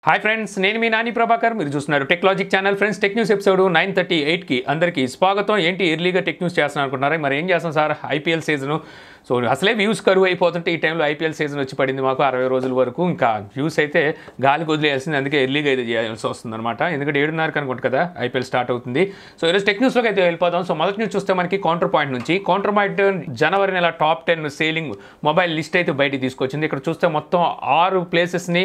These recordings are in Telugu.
హాయ్ ఫ్రెండ్స్, నేను మీ నాని ప్రభాకర్. మీరు చూస్తున్నారు technologic channel. Friends, tech news episode 938కి అందరికీ స్వాగతం. ఏంటి ఎర్లీగా టెక్ న్యూస్ చేస్తున్నారు అనుకుంటున్నారా? మరి ఏం చేస్తాం సార్, ఐపీఎల్ సీజను. సో అసలే వ్యూస్ కరువు అయిపోతుంటే ఈ టైంలో ఐపీఎల్ సీజన్ వచ్చి పడింది మాకు 60 రోజుల వరకు. ఇంకా వ్యూస్ అయితే గాలికి వదిలేయాల్సింది, అందుకే ఎర్లీగా అయితే చేయాల్సి వస్తుంది అనమాట. ఎందుకంటే 7:30 అనుకుంటు కదా ఐపీఎల్ స్టార్ట్ అవుతుంది. సో ఈరోజు టెక్ న్యూస్లోకి అయితే వెళ్ళిపోతాం. సో మొదటి న్యూస్ చూస్తే మనకి కౌంటర్ పాయింట్ నుంచి జనవరి నెల టాప్ 10 సేలింగ్ మొబైల్ లిస్ట్ అయితే బయటికి తీసుకొచ్చింది. ఇక్కడ చూస్తే మొత్తం 6 ప్లేసెస్ని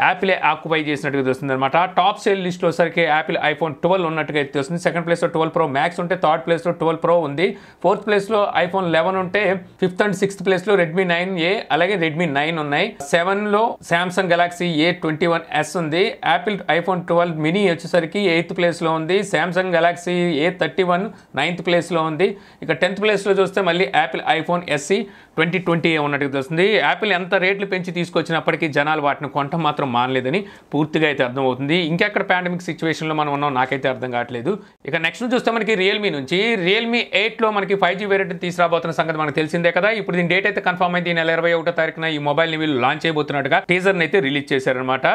యాపిలే ఆక్యుపై చేసినట్టుగా తెలుస్తుంది అనమాట. టాప్ సేల్ లిస్ట్లో సరికి యాపిల్ ఐఫోన్ 12 ఉన్నట్టుగా అయితే తెలుస్తుంది. సెకండ్ ప్లేస్లో 12 Pro Max ఉంటే, థర్డ్ ప్లేస్లో 12 Pro ఉంది. ఫోర్త్ ప్లేస్లో ఐఫోన్ 11 ఉంటే, ఫిఫ్త్ అండ్ సిక్స్త్ ప్లేస్లో రెడ్మీ 9A అలాగే రెడ్మీ 9 ఉన్నాయి. 7లో శాంసంగ్ గెలాక్సీ A21s ఉంది. యాపిల్ ఐఫోన్ 12 మినీ వచ్చేసరికి 8th ప్లేస్లో ఉంది. శాంసంగ్ గెలాక్సీ A31 9th ప్లేస్లో ఉంది. ఇక 10th ప్లేస్లో చూస్తే మళ్ళీ యాపిల్ ఐఫోన్ SE 2020 ఉన్నట్టుగా తెలుస్తుంది. యాపిల్ ఎంత రేట్లు పెంచి తీసుకొచ్చినప్పటికీ జనాలు వాటిని కొనటం మాత్రం మానలేదని పూర్తిగా అయితే అర్థమవుతుంది. ఇంకెక్కడ పాండమిక్ సిచ్యువేషన్లో మనం ఉన్నాం నాకైతే అర్థం కావట్లేదు. ఇక నెక్స్ట్ చూస్తే మనకి రియల్మీ నుంచి రియల్మీ 8లో మనకి 5G వేరియంట్ తీసుకురాబోతున్న సంగతి మనకు తెలిసిందే కదా. ఇప్పుడు దీని డేట్ అయితే కన్ఫర్మ్ అయింది. ఈ నెల 21వ తారీఖున ఈ మొబైల్ని వీళ్ళు లాంచ్ చేయబోతున్నట్టుగా టీజర్ని అయితే రిలీజ్ చేశారనమాట.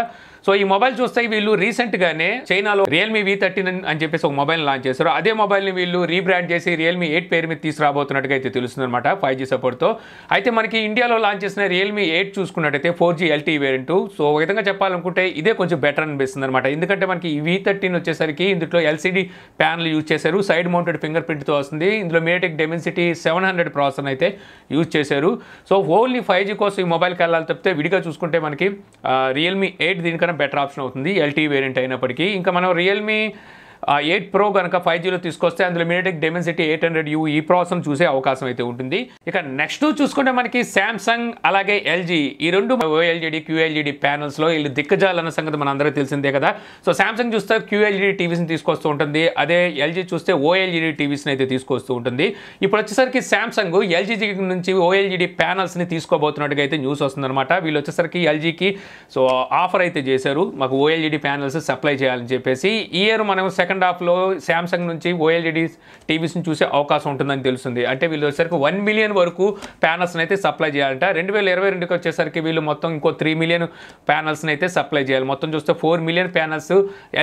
సో ఈ మొబైల్ చూస్తే వీళ్ళు రీసెంట్గానే చైనాలో రియల్మీ V13 అని చెప్పేసి ఒక మొబైల్ లాంచ్ చేశారు. అదే మొబైల్ని వీళ్ళు రీబ్రాండ్ చేసి రియల్మీ 8 పేరు మీద తీసుకురాబోతున్నట్టుగా అయితే తెలుస్తుంది అనమాట 5G సపోర్ట్తో. అయితే మనకి ఇండియాలో లాంచ్ చేసిన రియల్మీ 8 చూసుకున్నట్టయితే 4G LTE వేరియంట్. సో ఒక విధంగా చెప్పాలనుకుంటే ఇదే కొంచెం బెటర్ అనిపిస్తుంది అనమాట. ఎందుకంటే మనకి ఈ V13 వచ్చేసరికి ఇందులో LCD ప్యానల్ యూజ్ చేశారు. సైడ్ మౌంటెడ్ ఫింగర్ ప్రింట్తో వస్తుంది. ఇందులో మీడియాటెక్ డెమెన్సిటీ 700 ప్రాసెసర్ అయితే యూజ్ చేశారు. సో ఓన్లీ 5G కోసం ఈ మొబైల్కి వెళ్ళాలి తప్పితే విడిగా చూసుకుంటే మనకి రియల్మీ 8 దీనికన్నా బెటర్ ఆప్షన్ అవుతుంది LTE వేరియంట్ అయినప్పటికీ. ఇంకా మనం రియల్మీ 8 Pro కనుక 5Gలో తీసుకొస్తే అందులో మీడియాటెక్ డెమెన్సిటీ 800U ఈ ప్రాసెసర్ చూసే అవకాశం అయితే ఉంటుంది. ఇక నెక్స్ట్ చూసుకుంటే మనకి శాంసంగ్ అలాగే LG ఈ రెండు OLED QLED ప్యానల్స్లో వీళ్ళు దిగ్గజాలన్న సంగతి మన అందరికీ తెలిసిందే కదా. సో శాంసంగ్ చూస్తే QLED టీవీస్ని తీసుకొస్తూ ఉంటుంది, అదే LG చూస్తే OLED టీవీస్ని అయితే తీసుకొస్తూ ఉంటుంది. ఇప్పుడు వచ్చేసరికి శాంసంగ్ LG నుంచి OLED ప్యానల్స్ని తీసుకోబోతున్నట్టుగా అయితే న్యూస్ వస్తుందన్నమాట. వీళ్ళు వచ్చేసరికి LGకి సో ఆఫర్ అయితే చేశారు, మాకు OLED ప్యానల్స్ సప్లై చేయాలని చెప్పేసి. ఈ ఇయర్ మనం సెకండ్ హాఫ్లో శాంసంగ్ నుంచి OLED టీవీస్ని చూసే అవకాశం ఉంటుందని తెలుస్తుంది. అంటే వీళ్ళు వచ్చేసరికి 1 మిలియన్ వరకు ప్యానల్స్ని అయితే సప్లై చేయాలంట. 2022కి వచ్చేసరికి వీళ్ళు మొత్తం ఇంకో 3 మిలియన్ ప్యానల్స్ని అయితే సప్లై చేయాలి. మొత్తం చూస్తే 4 మిలియన్ ప్యానల్స్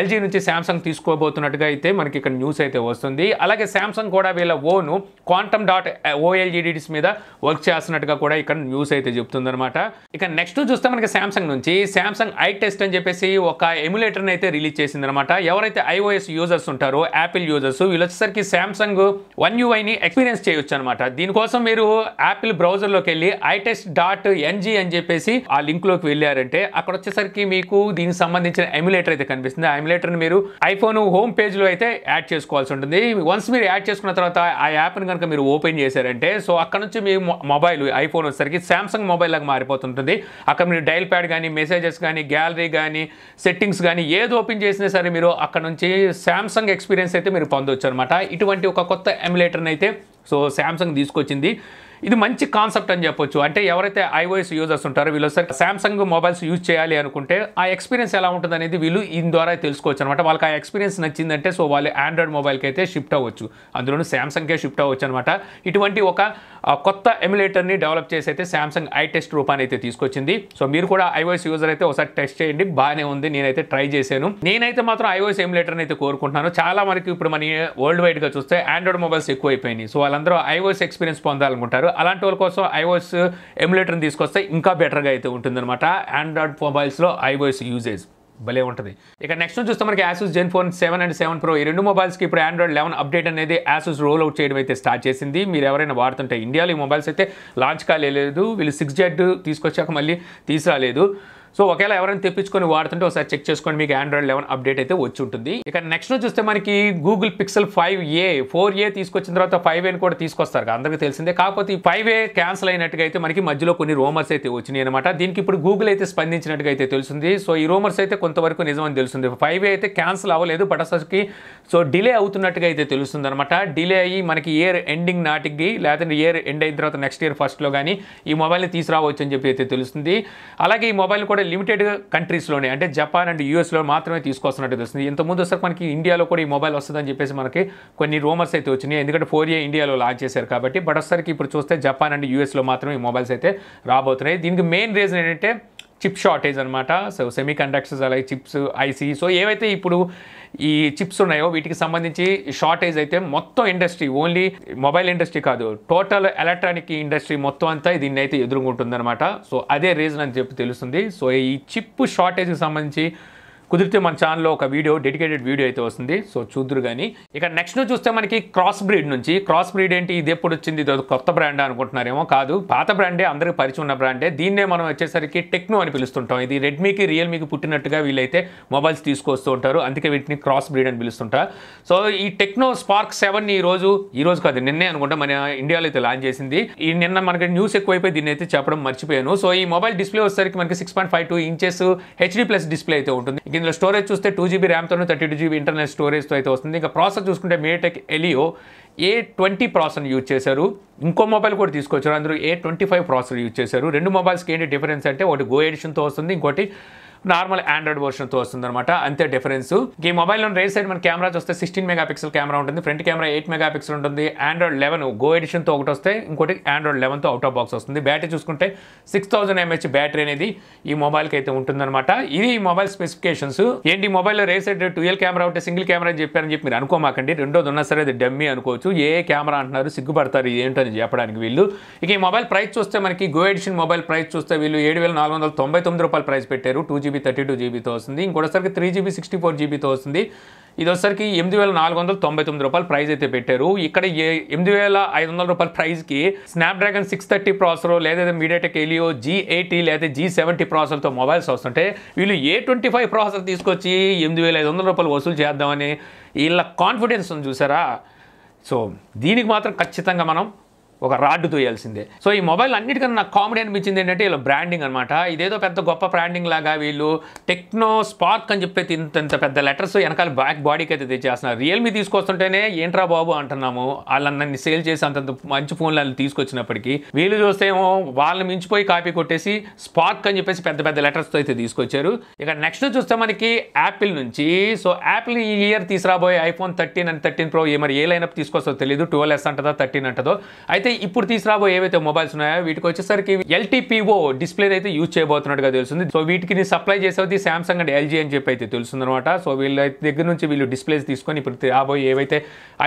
LG నుంచి శాంసంగ్ తీసుకోబోతున్నట్టుగా అయితే మనకి ఇక్కడ న్యూస్ అయితే వస్తుంది. అలాగే శాంసంగ్ కూడా వీళ్ళ ఓను quantum.OLEDs మీద వర్క్ చేస్తున్నట్టుగా కూడా ఇక్కడ న్యూస్ అయితే చెప్తుంది అనమాట. ఇక నెక్స్ట్ చూస్తే మనకి శాంసంగ్ నుంచి శాంసంగ్ iTest అని చెప్పేసి ఒక ఎమ్యులేటర్ని అయితే రిలీజ్ చేసింది అనమాట. ఎవరైతే iOS యూజర్స్ ఉంటారో, యాపిల్ యూజర్స్, వీళ్ళు వచ్చేసరికి శాంసంగ్ One UIని ఎక్స్పీరియన్స్ చేయొచ్చు అనమాట. దీనికోసం మీరు యాపిల్ బ్రౌజర్లోకి వెళ్ళి iTest.ng అని చెప్పేసి ఆ లింక్లోకి వెళ్ళారంటే అక్కడ వచ్చేసరికి మీకు దీనికి సంబంధించిన ఎమ్యులేటర్ అయితే కనిపిస్తుంది. ఆ ఎమ్యులేటర్ని మీరు ఐఫోన్ హోమ్ పేజ్లో అయితే యాడ్ చేసుకోవాల్సి ఉంటుంది. వన్స్ మీరు యాడ్ చేసుకున్న తర్వాత ఆ యాప్ని కనుక మీరు ఓపెన్ చేశారంటే సో అక్కడ నుంచి మీ మొబైల్ ఐఫోన్ వచ్చేసరికి శాంసంగ్ మొబైల్ లాగా మారిపోతుంటుంది. అక్కడ మీరు డైల్ ప్యాడ్ కానీ, మెసేజెస్ కానీ, గ్యాలరీ కానీ, సెట్టింగ్స్ కానీ ఏది ఓపెన్ చేసినా సరే మీరు అక్కడ నుంచి శాంసంగ్ ఎక్స్పీరియన్స్ అయితే మీరు పొందొచ్చు అనమాట. ఇటువంటి ఒక కొత్త ఎమ్యులేటర్ని అయితే సో శాంసంగ్ తీసుకొచ్చింది. ఇది మంచి కాన్సెప్ట్ అని చెప్పొచ్చు. అంటే ఎవరైతే iOS యూజర్స్ ఉంటారో వీళ్ళు సరే శాంసంగ్ మొబైల్స్ యూజ్ చేయాలి అనుకుంటే ఆ ఎక్స్పీరియన్స్ ఎలా ఉంటుంది అనేది వీళ్ళు దీని ద్వారా తెలుసుకోవచ్చు అనమాట. వాళ్ళకి ఆ ఎక్స్పీరియన్స్ నచ్చిందంటే సో వాళ్ళు ఆండ్రాయిడ్ మొబైల్కి అయితే షిఫ్ట్ అవ్వచ్చు, అందులోనూ శాంసంగ్కే షిఫ్ట్ అవ్వచ్చు అనమాట. ఇటువంటి ఒక కొత్త ఎమ్యులేటర్ని డెవలప్ చేసి అయితే శాంసంగ్ iTest రూపాన్ని అయితే తీసుకొచ్చింది. సో మీరు కూడా iOS యూజర్ అయితే ఒకసారి టెస్ట్ చేయండి, బాగానే ఉంది. నేనైతే ట్రై చేశాను. నేనైతే మాత్రం iOS ఎమ్యులేటర్ని అయితే కోరుకుంటున్నాను. చాలా మనకి ఇప్పుడు మన వరల్డ్ వైడ్గా చూస్తే ఆండ్రాయిడ్ మొబైల్స్ ఎక్కువైపోయినాయి. సో వాళ్ళందరూ iOS ఎక్స్పీరియన్స్ పొందాలనుకుంటారు. అలాంటి వాళ్ళ కోసం iOS ఎమ్యులేటర్ని తీసుకొస్తే ఇంకా బెటర్గా అయితే ఉంటుందన్నమాట. ఆండ్రాయిడ్ మొబైల్స్లో iOS యూజేజ్ భలే ఉంటుంది. ఇక నెక్స్ట్ చూస్తే మనకి Asus Zenfone 7 అండ్ 7 Pro ఈ రెండు మొబైల్స్కి ఇప్పుడు Android 11 అప్డేట్ అనేది Asus రోల్ అవుట్ చేయడం అయితే స్టార్ట్ చేసింది. మీరు ఎవరైనా వాడుతుంటే ఇండియాలో ఈ మొబైల్స్ అయితే లాంచ్ కాలేదు. వీళ్ళు 6Z తీసుకొచ్చాక మళ్ళీ తీసుకురాలేదు. సో ఒకవేళ ఎవరైనా తెప్పించుకొని వాడుతుంటే ఒకసారి చెక్ చేసుకోండి, మీకు Android 11 అప్డేట్ అయితే వచ్చి ఉంటుంది. ఇక నెక్స్ట్ చూస్తే మనకి Google Pixel 5a 4a తీసుకొచ్చిన తర్వాత 5aని కూడా తీసుకొస్తారు, అందరికీ తెలిసిందే. కాకపోతే ఈ 5a క్యాన్సిల్ అయినట్టుగా అయితే మనకి మధ్యలో కొన్ని రూమర్స్ అయితే వచ్చినాయి అనమాట. దీనికి ఇప్పుడు గూగుల్ అయితే స్పందించినట్టుగా అయితే తెలుస్తుంది. సో ఈ రూమర్స్ అయితే కొంతవరకు నిజమని తెలుస్తుంది. 5a అయితే క్యాన్సిల్ అవ్వలేదు, బట్ అసలుకి సో డిలే అవుతున్నట్టుగా అయితే తెలుస్తుంది అనమాట. డిలే అయ్యి మనకి ఇయర్ ఎండింగ్ నాటికి లేకపోతే ఇయర్ ఎండ్ అయిన తర్వాత నెక్స్ట్ ఇయర్ ఫస్ట్లో కానీ ఈ మొబైల్ని తీసుకురావచ్చు అని చెప్పి అయితే తెలుస్తుంది. అలాగే ఈ మొబైల్ కూడా లిమిటెడ్ కంట్రీస్లోనే అంటే జపాన్ అండ్ యూఎస్లో మాత్రమే తీసుకొస్తున్నట్టు తెలుస్తుంది. ఇంతకుముందు వస్తే మనకి ఇండియాలో కూడా ఈ మొబైల్ వస్తుందని చెప్పేసి మనకి కొన్ని రూమర్స్ అయితే వచ్చినాయి, ఎందుకంటే 4a ఇండియాలో లాంచ్ చేశారు కాబట్టి. బట్ వచ్చేసరికి ఇప్పుడు చూస్తే జపాన్ అండ్ యూఎస్లో మాత్రమే ఈ మొబైల్స్ అయితే రాబోతున్నాయి. దీనికి మెయిన్ రీజన్ ఏంటంటే చిప్ షార్టేజ్ అనమాట. సో సెమీ కండక్టర్స్ అలాగే చిప్స్ ఐసీ సో ఏవైతే ఇప్పుడు ఈ చిప్స్ ఉన్నాయో వీటికి సంబంధించి షార్టేజ్ అయితే మొత్తం ఇండస్ట్రీ ఓన్లీ మొబైల్ ఇండస్ట్రీ కాదు టోటల్ ఎలక్ట్రానిక్ ఇండస్ట్రీ మొత్తం అంతా దీన్ని అయితే ఎదుర్కొంటుందన్నమాట. సో అదే రీజన్ అని చెప్పి తెలుస్తుంది. సో ఈ చిప్ షార్టేజ్కి సంబంధించి కుదిరితే మన ఛానల్లో ఒక డెడికేటెడ్ వీడియో అయితే వస్తుంది. సో చూద్దరు కానీ ఇక నెక్స్ట్ చూస్తే మనకి క్రాస్ బ్రీడ్ నుంచి క్రాస్ బ్రీడ్ ఏంటి ఇది ఎప్పుడు వచ్చింది ఇది కొత్త బ్రాండ్ అనుకుంటున్నారేమో కాదు పాత బ్రాండే అందరికీ పరిచయం ఉన్న బ్రాండే. దీన్నే మనం వచ్చేసరికి టెక్నో అని పిలుస్తుంటాం. ఇది రెడ్మీకి రియల్మీకి పుట్టినట్టుగా వీళ్ళైతే మొబైల్స్ తీసుకొస్తూ ఉంటారు అందుకే వీటిని క్రాస్ బ్రీడ్ అని పిలుస్తుంటారు. సో ఈ టెక్నో స్పార్క్ 7 ఈ రోజు కాదు నిన్నే అనుకుంటా మన ఇండియాలో అయితే లాంచ్ చేసింది. ఈ నిన్న మనకి న్యూస్ ఎక్కువైపోయి దీన్ని అయితే చెప్పడం మర్చిపోయాను. సో ఈ మొబైల్ డిస్ప్లే వచ్చేసరికి మనకి 6.52 ఇంచెస్ HD+ డిస్ప్లే అయితే ఉంటుంది. ఇందులో స్టోరేజ్ చూస్తే 2GB ర్యామ్తో 32GB ఇంటర్నల్ స్టోరేజ్తో అయితే వస్తుంది. ఇంకా ప్రాసెసర్ చూసుకుంటే మీటెక్ ఎలియో A20 ప్రాసెసర్ యూజ్ చేశారు. ఇంకో మొబైల్ కూడా తీసుకొచ్చారు అందులో A25 ప్రాసెసర్ యూజ్ చేశారు. రెండు మొబైల్స్కి ఏంటి డిఫరెన్స్ అంటే ఒకటి గో ఎడిషన్తో వస్తుంది ఇంకోటి నార్మల్ ఆండ్రాయిడ్ వర్షన్తో వస్తుంది అనమాట అంతే డిఫరెన్స్. ఈ మొబైల్లో రైట్ సైడ్ మన కెమెరా చూస్తే 16 మెగాపిక్సెల్ కెమెరా ఉంటుంది. ఫ్రంట్ కెమెరా 8 మెగాపిక్సెల్ ఉంటుంది. ఆండ్రాయిడ్ 11 గో ఎడిషన్తో ఒకటి వస్తే ఇంకోటి ఆండ్రాయిడ్ 11తో అవుట్ ఆఫ్ బాక్స్ వస్తుంది. బ్యాటరీ చూసుకుంటే 6000 mAh బ్యాటరీ అనేది ఈ మొబైల్కి అయితే ఉంటుందన్నమాట. ఇది ఈ మొబైల్ స్పెసిఫికేషన్స్ ఏంటి మొబైల్లో రైట్ సైడ్ డ్యూయల్ కెమెరా ఉంటే సింగిల్ కెమెరా చెప్పారని చెప్పి మీరు అనుకోమాకండి. రెండోది ఉన్నా సరే అది డమ్మీ అనుకోవచ్చు. ఏ కెమెరా అంటున్నారు సిగ్గుపడతారు ఏంటని చెప్పడానికి వీళ్ళు. ఇక ఈ మొబైల్ ప్రైస్ చూస్తే మనకి గో ఎడిషన్ మొబైల్ ప్రైస్ చూస్తే వీళ్ళు 7499 రూపాయలు ప్రైస్ పెట్టారు. 2GB 32GBతో వస్తుంది. ఇంకోటిసరికి 3GB 64GBతో వస్తుంది. ఇది వచ్చరికి 8499 రూపాయలు ప్రైస్ అయితే పెట్టారు. ఇక్కడ 8500 రూపాయల ప్రైస్కి స్నాప్డ్రాగన్ 630 ప్రాసెసర్ లేదా మీడియాటెక్ ఎలియో G80 లేదా G70 ప్రాసెసర్తో మొబైల్స్ వస్తుంటే వీళ్ళు A25 ప్రాసెసర్ తీసుకొచ్చి 8500 రూపాయలు వసూలు చేద్దామని వీళ్ళ కాన్ఫిడెన్స్ చూసారా. సో దీనికి మాత్రం ఖచ్చితంగా మనం ఒక రాడ్డు తోయాల్సిందే. సో ఈ మొబైల్ అన్నిటికన్నా నాకు కామెడీ అనిపించింది ఏంటంటే ఇలా బ్రాండింగ్ అనమాట. ఇదేదో పెద్ద గొప్ప బ్రాండింగ్ లాగా వీళ్ళు టెక్నో స్పార్క్ అని చెప్పి ఇంత పెద్ద లెటర్స్ వెనకాల బ్యాక్ బాడీకి అయితే తెచ్చేస్తున్నారు. రియల్మీ తీసుకొస్తుంటేనే ఏంట్రా బాబు అంటున్నాము. వాళ్ళని సేల్ చేసి అంత మంచి ఫోన్లు వాళ్ళు తీసుకొచ్చినప్పటికీ వీళ్ళు చూస్తే ఏమో వాళ్ళని మించిపోయి కాపీ కొట్టేసి స్పార్క్ అని చెప్పేసి పెద్ద లెటర్స్తో అయితే తీసుకొచ్చారు. ఇక నెక్స్ట్ చూస్తే మనకి యాపిల్ నుంచి సో యాపిల్ ఈ ఇయర్ తీసుకురాబోయే iPhone 13 అండ్ 13 Pro మరి ఏ లైనప్ తీసుకొస్తో తెలియదు. 12S అంటదో 13 అంటదో. అయితే ఇప్పుడు తీసుకురాబోయే ఏవైతే మొబైల్స్ ఉన్నాయో వీటికి వచ్చేసరికి LTPO డిస్ప్లే అయితే యూజ్ చేయబోతున్నట్టుగా తెలుస్తుంది. సో వీటికి సప్లై చేసేది సామ్సంగ్ అండ్ LG అని చెప్పి అయితే తెలుస్తుంది అనమాట. సో వీళ్ళ దగ్గర నుంచి వీళ్ళు డిస్ప్లేస్ తీసుకొని ఇప్పుడు రాబోయే ఏవైతే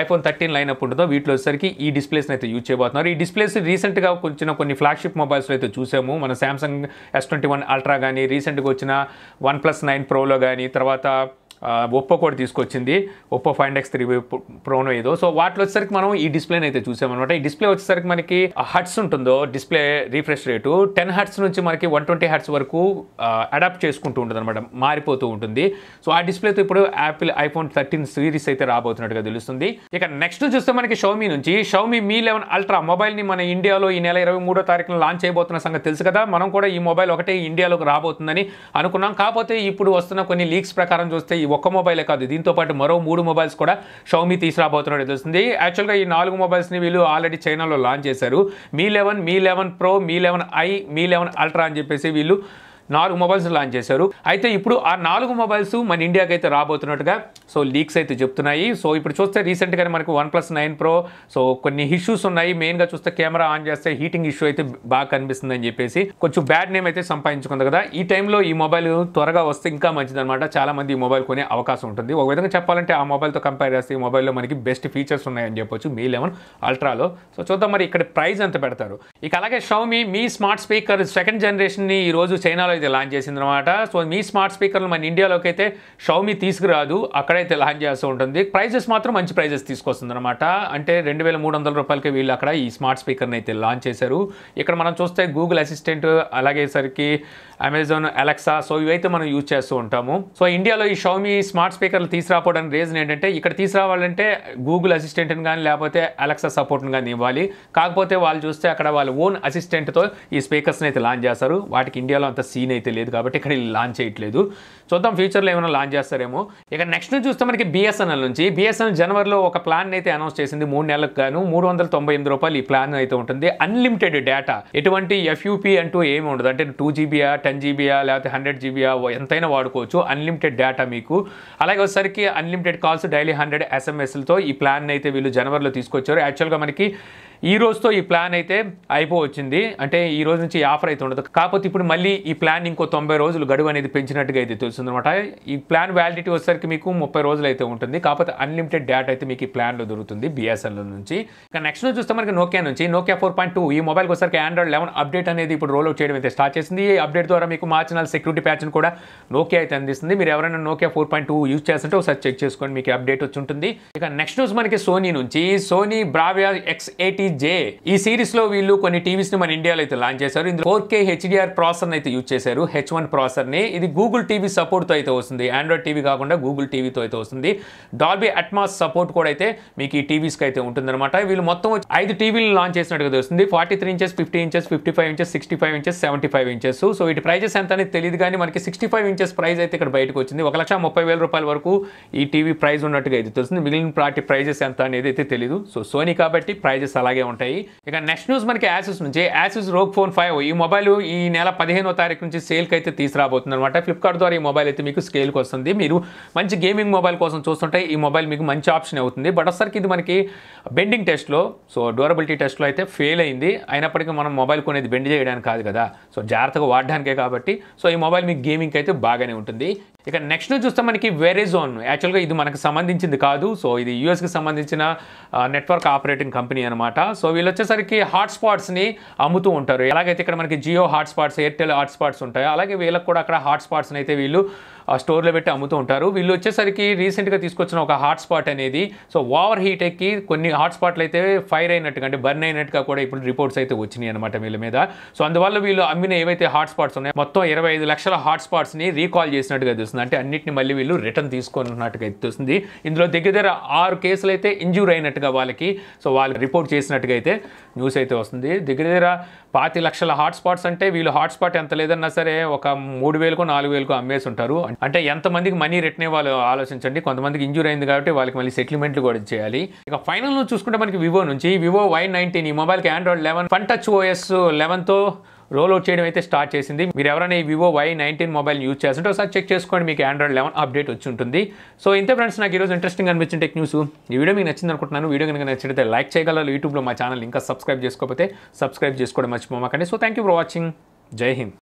iPhone 13 లైనప్ ఉంటుందో వీటిలో వచ్చేసరికి ఈ డిస్ప్లేస్ అయితే యూజ్ చేయబోతున్నారు. ఈ డిస్ప్లేస్ రీసెంట్గా వచ్చిన కొన్ని ఫ్లాగ్షిప్ మొబైల్స్ అయితే చూసాము. మన సామ్సంగ్ S21 అల్ట్రా కానీ రీసెంట్గా వచ్చిన OnePlus 9 Proలో కానీ తర్వాత ఒప్పో కూడా తీసుకొచ్చింది ఒప్పో 5X3 ప్రోనో ఏదో. సో వాటిలో వచ్చేసరికి మనం ఈ డిస్ప్లేని అయితే చూసామన్నమాట. ఈ డిస్ప్లే వచ్చేసరికి మనకి హర్ట్స్ ఉంటుందో డిస్ప్లే రీఫ్రెష్ రేటు 10 హర్ట్స్ నుంచి మనకి 120 హర్ట్స్ వరకు అడాప్ట్ చేసుకుంటూ ఉంటుంది అనమాట మారిపోతూ ఉంటుంది. సో ఆ డిస్ప్లేతో ఇప్పుడు యాపిల్ iPhone 13 సిరీస్ అయితే రాబోతున్నట్టుగా తెలుస్తుంది. ఇక నెక్స్ట్ చూస్తే మనకి షౌమీ నుంచి షౌమీ Mi 11 అల్ట్రా మొబైల్ని మన ఇండియాలో ఈ నెల 23వ తారీఖున లాంచ్ చేయబోతున్న సంగతి తెలుసు కదా. మనం కూడా ఈ మొబైల్ ఒకటే ఇండియాలోకి రాబోతుందని అనుకున్నాం. కాకపోతే ఇప్పుడు వస్తున్న కొన్ని లీక్స్ ప్రకారం చూస్తే ఒక్క మొబైలే కాదు దీంతో పాటు మరో 3 మొబైల్స్ కూడా షౌమీ తీసుకురాబోతున్నట్టు తెలుస్తుంది. యాక్చువల్గా ఈ 4 మొబైల్స్ని వీళ్ళు ఆల్రెడీ చైనాలో లాంచ్ చేశారు. Mi 11 Pro, Mi 11i, Mi 11 ultra అని చెప్పేసి వీళ్ళు 4 మొబైల్స్ లాంచ్ చేశారు. అయితే ఇప్పుడు ఆ 4 మొబైల్స్ మన ఇండియాకి అయితే రాబోతున్నట్టుగా సో లీక్స్ అయితే చెప్తున్నాయి. సో ఇప్పుడు చూస్తే రీసెంట్గానే మనకు OnePlus 9 Pro సో కొన్ని ఇష్యూస్ ఉన్నాయి. మెయిన్గా చూస్తే కెమెరా ఆన్ చేస్తే హీటింగ్ ఇష్యూ అయితే బాగా కనిపిస్తుంది అని చెప్పేసి కొంచెం బ్యాడ్ నేమ్ అయితే సంపాదించుకుంది కదా. ఈ టైంలో ఈ మొబైల్ త్వరగా వస్తే ఇంకా మంచిదన్నమాట. చాలా మంది ఈ మొబైల్ కొనే అవకాశం ఉంటుంది. ఒక విధంగా చెప్పాలంటే ఆ మొబైల్తో కంపేర్ చేస్తే ఈ మొబైల్లో మనకి బెస్ట్ ఫీచర్స్ ఉన్నాయని చెప్పొచ్చు Mi 11 అల్ట్రాలో. సో చూద్దాం మరి ఇక్కడ ప్రైస్ ఎంత పెడతారు. ఇక అలాగే షౌమీ మీ స్మార్ట్ స్పీకర్ 2nd జనరేషన్ని ఈ రోజు చైనాలో అయితే లాంచ్ చేసింది అనమాట. సో మీ స్మార్ట్ స్పీకర్లు మన ఇండియాలోకి అయితే షౌమీ తీసుకురాదు అక్కడైతే లాంచ్ చేస్తూ ఉంటుంది. ప్రైజెస్ మాత్రం మంచి ప్రైజెస్ తీసుకొస్తుంది అనమాట. అంటే 2300 రూపాయలకి వీళ్ళు అక్కడ ఈ స్మార్ట్ స్పీకర్ని అయితే లాంచ్ చేశారు. ఇక్కడ మనం చూస్తే గూగుల్ అసిస్టెంట్ అలాగే సరికి అమెజాన్ అలెక్సా సో ఇవైతే మనం యూజ్ చేస్తూ ఉంటాము. సో ఇండియాలో ఈ షౌమీ స్మార్ట్ స్పీకర్లు తీసుకురావడానికి రీజన్ ఏంటంటే ఇక్కడ తీసుకురావాలంటే గూగుల్ అసిస్టెంట్ని కానీ లేకపోతే అలెక్సా సపోర్ట్ని కానీ ఇవ్వాలి. కాకపోతే వాళ్ళు చూస్తే అక్కడ వాళ్ళ ఓన్ అసిస్టెంట్తో ఈ స్పీకర్స్ని అయితే లాంచ్ చేస్తారు. వాటికి ఇండియాలో అంత సీన్ అయితే లేదు కాబట్టి ఇక్కడ లాంచ్ చేయట్లేదు. చూద్దాం ఫ్యూచర్లో ఏమైనా లాంచ్ చేస్తారేమో. ఇక నెక్స్ట్ చూస్తే మనకి బిఎస్ఎన్ఎల్ నుంచి బిఎస్ఎన్ఎల్ జనవరిలో ఒక ప్లాన్ అయితే అనౌన్స్ చేసింది 3 నెలలకు గాను 398 రూపాయలు ఈ ప్లాన్ అయితే ఉంటుంది. అన్లిమిటెడ్ డేటా ఎటువంటి FUP అంటూ ఏమి ఉండదు. అంటే 2GB 10GB లేకపోతే 100GB ఎంతైనా వాడుకోవచ్చు. అన్లిమిటెడ్ డేటా మీకు. అలాగే వచ్చేసరికి అన్లిమిటెడ్ కాల్స్ డైలీ 100 SMSలతో ఈ ప్లాన్ అయితే వీళ్ళు జనవరిలో తీసుకొచ్చారు. యాక్చువల్గా మనకి ఈ రోజుతో ఈ ప్లాన్ అయితే అయిపోవచ్చింది. అంటే ఈ రోజు నుంచి ఈ ఆఫర్ అయితే ఉండదు. కాకపోతే ఇప్పుడు మళ్ళీ ఈ ప్లాన్ ఇంకో 90 రోజులు గడువు అనేది పెంచినట్టుగా అయితే తెలుస్తుందన్నమాట. ఈ ప్లాన్ వ్యాలిడిటీ వచ్చేసరికి మీకు 30 రోజులు అయితే ఉంటుంది. కాకపోతే అన్లిమిటెడ్ డేటా అయితే మీకు ఈ ప్లాన్లో దొరుకుతుంది BSNL నుంచి. ఇక నెక్స్ట్ చూస్తే మనకి నోకియా నుంచి నోకియా 4.2 ఈ మొబైల్కి వచ్చేసరికి Android 11 అప్డేట్ అనేది ఇప్పుడు రోల్ అవుట్ చేయడం అయితే స్టార్ట్ చేసింది. ఈ అప్డేట్ ద్వారా మీకు మార్జినల్ సెక్యూరిటీ ప్యాచ్ను కూడా నోకియా అయితే అందిస్తుంది. మీరు ఎవరైనా నోకియా 4.2 యూజ్ చేస్తుంటే ఒకసారి చెక్ చేసుకోండి, మీకు అప్డేట్ వచ్చి ఉంటుంది. ఇక నెక్స్ట్ న్యూస్ మనకి సోనీ నుంచి సోనీ బ్రావియా X80J ఈ సిరీస్ లో వీళ్ళు కొన్ని టీవీస్ ని మన ఇండియాలో అయితే లాంచ్ చేశారు. ఇందులో 4K HDR ప్రాసెసర్ అయితే యూజ్ చేశారు, H1 ప్రాసెసర్ ని. ఇది గూగుల్ టీవీ సపోర్ట్ తో అయితే వస్తుంది, ఆండ్రాయిడ్ టీవీ కాకుండా గూగుల్ టీవీతో అయితే వస్తుంది. డాల్బీ అట్మాస్ సపోర్ట్ కూడా అయితే మీకు ఈ టీవీస్ కి అయితే ఉంటుందన్నమాట. వీళ్ళు మొత్తం 5 టీవీలు లాంచ్ చేసినట్టుగా తెలుస్తుంది. 43 inches, 50 inches, 55 inches, 65 inches, 75 inches. So వీటి ప్రైజెస్ ఎంత అనేది తెలియదు, కానీ మనకి 65 ఇంచెస్ ప్రైస్ అయితే ఇక్కడ బయటకు వచ్చింది. 1,30,000 రూపాయల వరకు ఈ టీవీ ప్రైస్ ఉన్నట్టుగా అయితే తెలుస్తుంది. మిగిలిన వాటి ప్రైజెస్ ఎంత అనేది అయితే తెలియదు. సో సోనీ కాబట్టి ప్రైజెస్ అలాగే ఉంటాయి. ఇక నెక్స్ట్ న్యూస్ మనకి యాసూస్ నుంచి యాసూస్ రోగ్ ఫోన్ 5 ఈ మొబైల్ ఈ నెల 15వ తారీఖు నుంచి సేల్కి అయితే తీసుకురాబోతుంది అనమాట. ఫ్లిప్కార్ట్ ద్వారా ఈ మొబైల్ అయితే మీకు స్కేల్కి వస్తుంది. మీరు మంచి గేమింగ్ మొబైల్ కోసం చూస్తుంటే ఈ మొబైల్ మీకు మంచి ఆప్షన్ అవుతుంది. బట్ ఒకసారికి ఇది మనకి బెండింగ్ టెస్ట్లో, సో డ్యూరబిలిటీ టెస్ట్లో అయితే ఫెయిల్ అయింది. అయినప్పటికీ మనం మొబైల్ కొనేది బెండ్ చేయడానికి కాదు కదా, సో జాగ్రత్తగా వాడడానికే కాబట్టి సో ఈ మొబైల్ మీకు గేమింగ్కి అయితే బాగానే ఉంటుంది. ఇక నెక్స్ట్ చూస్తే మనకి వెరైజోన్, యాక్చువల్గా ఇది మనకు సంబంధించింది కాదు. సో ఇది యూఎస్కి సంబంధించిన నెట్వర్క్ ఆపరేటింగ్ కంపెనీ అనమాట. సో వీళ్ళు వచ్చేసరికి హాట్స్పాట్స్ని అమ్ముతూ ఉంటారు. ఎలాగైతే ఇక్కడ మనకి జియో హాట్స్పాట్స్, ఎయిర్టెల్ హాట్స్పాట్స్ ఉంటాయో అలాగే వీళ్ళకి కూడా అక్కడ హాట్స్పాట్స్ని అయితే వీళ్ళు స్టోర్లో పెట్టి అమ్ముతూ ఉంటారు. వీళ్ళు వచ్చేసరికి రీసెంట్గా తీసుకొచ్చిన ఒక హాట్స్పాట్ అనేది సో ఓవర్ హీట్ ఎక్కి కొన్ని హాట్స్పాట్లు అయితే ఫైర్ అయినట్టుగా, అంటే బర్న్ అయినట్టుగా కూడా ఇప్పుడు రిపోర్ట్స్ అయితే వచ్చినాయి అనమాట వీళ్ళ మీద. సో అందువల్ల వీళ్ళు అమ్మిన ఏవైతే హాట్స్పాట్స్ ఉన్నాయో మొత్తం 25 లక్షల హాట్స్పాట్స్ని రీకాల్ చేసినట్టుగా తెలుస్తుంది. అంటే అన్నింటిని మళ్ళీ వీళ్ళు రిటర్న్ తీసుకున్నట్టుగా తెలుస్తుంది. ఇందులో దగ్గర 6 కేసులు అయితే ఇంజూర్ అయినట్టుగా వాళ్ళకి, సో వాళ్ళు రిపోర్ట్ చేసినట్టుగా అయితే న్యూస్ అయితే వస్తుంది. దగ్గర 25 లక్షల హాట్స్పాట్స్ అంటే వీళ్ళు హాట్స్పాట్ ఎంత లేదన్నా సరే ఒక 3,000కో 4,000కో అమ్మేసి ఉంటారు. అంటే ఎంతమందికి మనీ రిటర్న్ వాళ్ళు ఆలోచించండి. కొంతమందికి ఇంజూర్ అయింది కాబట్టి వాళ్ళకి మళ్ళీ సెటిల్మెంట్లు కూడా చేయాలి. ఇక ఫైనల్ చూసుకుంటే మనకి వివో నుంచి వివో Y19 ఈ మొబైల్కి ఆండ్రాయిడ్ 11 ఫన్ టచ్ OS 11తో రోల్ అవుట్ చేయడం అయితే స్టార్ట్ చేసింది. మీరు ఎవరైనా ఈ వివో Y19 మొబైల్ యూజ్ చేస్తుంటే ఒకసారి చెక్ చేసుకోండి, మీకు ఆండ్రాయిడ్ 11 అప్డేట్ వచ్చి ఉంటుంది. సో ఇంతే ఫ్రెండ్స్, నాకు ఈరోజు ఇంట్రెస్టింగ్ అనిపించిన టెక్ న్యూస్. ఈ వీడియో మీకు నచ్చింది అనుకుంటున్నాను. వీడియో కనుక నచ్చితే లైక్ చేయగలరు. యూట్యూబ్లో మా ఛానల్ ఇంకా సబ్స్క్రైబ్ చేసుకోకపోతే సబ్స్క్రైబ్ చేసుకోవడం మర్చిపోమాకండి. So thank you for watching. జై హింద్.